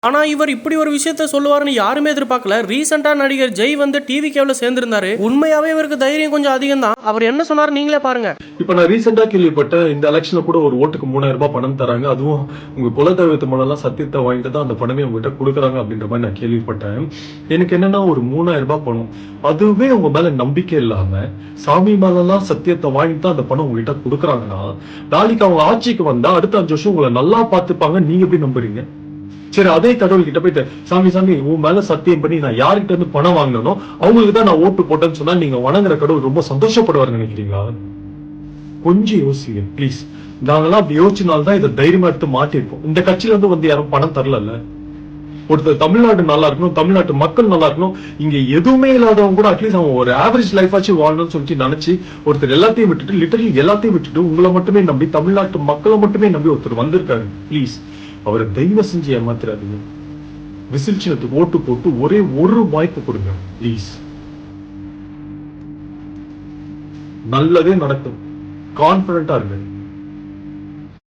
ஆனா இவர் இப்படி ஒரு விஷயத்த சொல்லுவாருன்னு யாருமே எதிர்பார்க்கல. ரீசெண்டா நடிகர் ஜெய் வந்து டிவி கேவ்ல சேர்ந்திருந்தாரு. உண்மையாவே இவருக்கு தைரியம் கொஞ்சம் அதிகம் தான். அவர் என்ன சொன்னாரு நீங்களே பாருங்க. இப்ப நான் ரீசெண்டா கேள்விப்பட்டேன், இந்த எலெக்ஷன்ல கூட ஒரு ஓட்டுக்கு 3000 ரூபாய் பணம் தராங்க, அதுவும் உங்க குலதெய்வத்து மூலம்லாம் சத்தியத்தை வாங்கிட்டு தான் அந்த பணமே உங்ககிட்ட கொடுக்குறாங்க அப்படின்ற மாதிரி நான் கேள்விப்பட்டேன். எனக்கு என்னன்னா ஒரு 3000 ரூபாய் பணம், அதுவே உங்க மேல நம்பிக்கை இல்லாம சாமி மேலலாம் சத்தியத்தை வாங்கிட்டு தான் அந்த பணம் உங்ககிட்ட கொடுக்குறாங்கன்னா, நாளைக்கு அவங்க ஆட்சிக்கு வந்தா அடுத்த 5 வருஷம் உங்களை நல்லா பார்த்துப்பாங்க, நீங்க எப்படி நம்புறீங்க? சரி, அதே கடவுள் கிட்ட போயிட்டு சாமி சாமி உன் மேல சத்தியம் பண்ணி நான் யார்கிட்ட இருந்து பணம் வாங்கினோ அவங்களுக்கு தான் நான் ஓட்டு போட்டேன்னு சொன்னா நீங்க வணங்குற கடவுள் ரொம்ப சந்தோஷப்படுவார் நினைக்கிறீங்களா? கொஞ்சம் யோசிங்க ப்ளீஸ். நாங்கெல்லாம் அப்படி யோசிச்சனால்தான் இதை தைரியமா எடுத்து மாட்டிருப்போம். இந்த கட்சியில இருந்து வந்து யாரும் பணம் தரல. ஒருத்தர் தமிழ்நாடு நல்லா இருக்கணும், தமிழ்நாட்டு மக்கள் நல்லா இருக்கணும், இங்க எதுவுமே இல்லாதவங்க கூட அட்லீஸ்ட் அவன் ஒரு ஆவரேஜ் லைஃப் ஆச்சு வாழணும்னு சொல்லிட்டு நினைச்சு ஒருத்தர் எல்லாத்தையும் விட்டுட்டு லிட்டரலி எல்லாத்தையும் விட்டுட்டு உங்களை மட்டுமே நம்பி தமிழ்நாட்டு மக்களை மட்டுமே நம்பி ஒருத்தர் வந்திருக்காரு. ப்ளீஸ் அவரை தெய்வம் செஞ்சு ஏமாத்திராதீங்க. விசில் சின்னத்துக்கு ஓட்டு போட்டு ஒரே ஒரு வாய்ப்பு கொடுங்க ப்ளீஸ். நல்லதே நடக்கும், கான்பிடண்டா இருங்க.